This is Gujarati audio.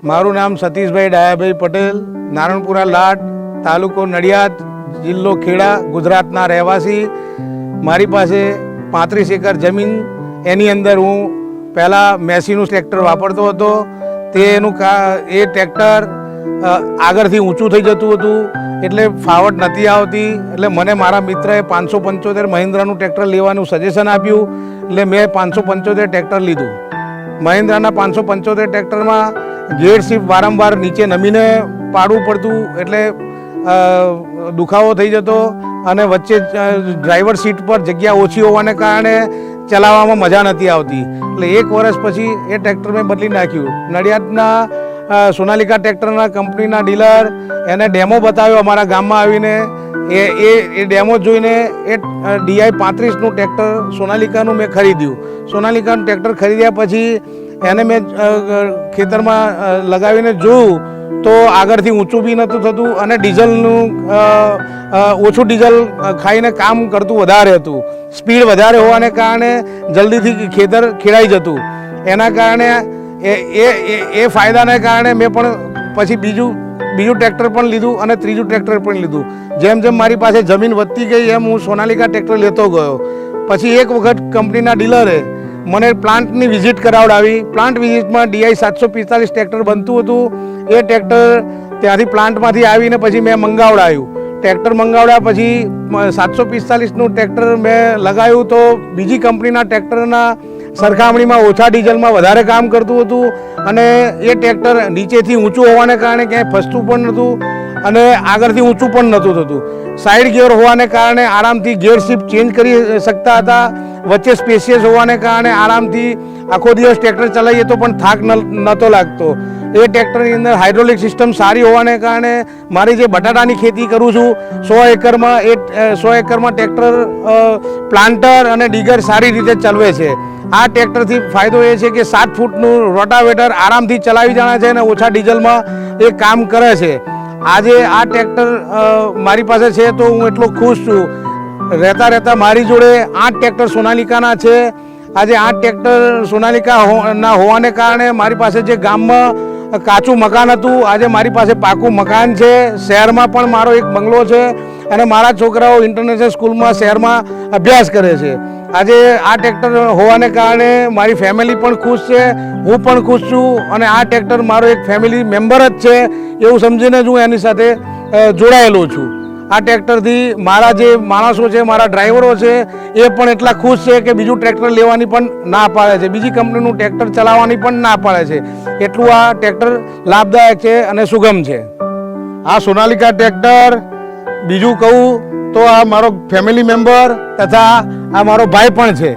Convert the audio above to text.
મારું નામ સતીશભાઈ ડાયાભાઈ પટેલ, નારણપુરા લાડ, તાલુકો નડિયાદ, જિલ્લો ખેડા, ગુજરાતના રહેવાસી. મારી પાસે 35 એકર જમીન, એની અંદર હું પહેલાં મેસીનું ટ્રેક્ટર વાપરતો હતો. એ ટ્રેક્ટર આગળથી ઊંચું થઈ જતું હતું, એટલે ફાવટ નથી આવતી. એટલે મને મારા મિત્રએ 575 મહિન્દ્રાનું ટ્રેક્ટર લેવાનું સજેશન આપ્યું, એટલે મેં 575 ટ્રેક્ટર લીધું. મહિન્દ્રાના 575 ટ્રેક્ટરમાં ગેર શિફ્ટ વારંવાર નીચે નમીને પાડવું પડતું, એટલે દુખાવો થઈ જતો અને વચ્ચે ડ્રાઈવર સીટ પર જગ્યા ઓછી હોવાને કારણે ચલાવવામાં મજા નથી આવતી. એટલે 1 વર્ષ પછી એ ટ્રેક્ટર મેં બદલી નાખ્યું. નડિયાદના સોનાલિકા ટ્રેક્ટરના કંપનીના ડીલર એને ડેમો બતાવ્યો અમારા ગામમાં આવીને. એ ડેમો જોઈને એ DI 35નું ટ્રેક્ટર સોનાલિકાનું મેં ખરીદ્યું. સોનાલિકાનું ટ્રેક્ટર ખરીદ્યા પછી એને મેં ખેતરમાં લગાવીને જોયું તો આગળથી ઊંચું બી નહોતું થતું અને ડીઝલનું ઓછું ડીઝલ ખાઈને કામ કરતું વધારે હતું. સ્પીડ વધારે હોવાને કારણે જલ્દીથી ખેતર ખેડાઈ જતું. એના કારણે એ ફાયદાને કારણે મેં પણ પછી બીજું ટ્રેક્ટર પણ લીધું અને ત્રીજું ટ્રેક્ટર પણ લીધું. જેમ જેમ મારી પાસે જમીન વધતી ગઈ એમ હું સોનાલિકા ટ્રેક્ટર લેતો ગયો. પછી એક વખત કંપનીના ડીલરે મને પ્લાન્ટની વિઝિટ કરાવડાવી. પ્લાન્ટ વિઝિટમાં DI 745 ટ્રેક્ટર બનતું હતું. એ ટ્રેક્ટર ત્યાંથી પ્લાન્ટમાંથી આવીને પછી મેં મંગાવડાવ્યું. ટ્રેક્ટર મંગાવડ્યા પછી 745નું ટ્રેક્ટર મેં લગાવ્યું તો બીજી કંપનીના ટ્રેક્ટરના સરખામણીમાં ઓછા ડીઝલમાં વધારે કામ કરતું હતું અને એ ટ્રેક્ટર નીચેથી ઊંચું હોવાને કારણે ક્યાંય ફસતું પણ નહોતું અને આગળથી ઊંચું પણ નહોતું થતું. સાઈડ ગિયર હોવાને કારણે આરામથી ગિયર શિફ્ટ ચેન્જ કરી શકતા હતા. વચ્ચે સ્પેશિયસ હોવાને કારણે આરામથી આખો દિવસ ટ્રેક્ટર ચલાવીએ તો પણ થાક નહોતો લાગતો. એ ટ્રેક્ટરની અંદર હાઇડ્રોલિક સિસ્ટમ સારી હોવાને કારણે મારી જે બટાટાની ખેતી કરું છું 100 એકરમાં ટ્રેક્ટર પ્લાન્ટર અને ડીગર સારી રીતે ચલાવે છે. આ ટ્રેક્ટરથી ફાયદો એ છે કે 7 ફૂટનું રોટાવેટર આરામથી ચલાવી જાણે છે અને ઓછા ડીઝલમાં એ કામ કરે છે. આજે આ ટ્રેક્ટર મારી પાસે છે તો હું એટલો ખુશ છું. રહેતા મારી જોડે 8 ટ્રેક્ટર સોનાલિકાના છે. આજે 8 ટ્રેક્ટર સોનાલિકાના હોવાને કારણે મારી પાસે જે ગામમાં કાચું મકાન હતું, આજે મારી પાસે પાકું મકાન છે. શહેરમાં પણ મારો એક બંગલો છે અને મારા છોકરાઓ ઇન્ટરનેશનલ સ્કૂલમાં શહેરમાં અભ્યાસ કરે છે. આજે આ ટ્રેક્ટર હોવાને કારણે મારી ફેમિલી પણ ખુશ છે, હું પણ ખુશ છું અને આ ટ્રેક્ટર મારો એક ફેમિલી મેમ્બર જ છે એવું સમજીને જ હું એની સાથે જોડાયેલો છું. આ ટ્રેક્ટરથી મારા જે માણસો છે, મારા ડ્રાઈવરો છે, એ પણ એટલા ખુશ છે કે બીજું ટ્રેક્ટર લેવાની પણ ના પાડે છે, બીજી કંપનીનું ટ્રેક્ટર ચલાવવાની પણ ના પાડે છે. એટલું આ ટ્રેક્ટર લાભદાયક છે અને સુગમ છે. આ સોનાલિકા ટ્રેક્ટર બીજું કહું તો આ મારો ફેમિલી મેમ્બર તથા આ મારો ભાઈ પણ છે.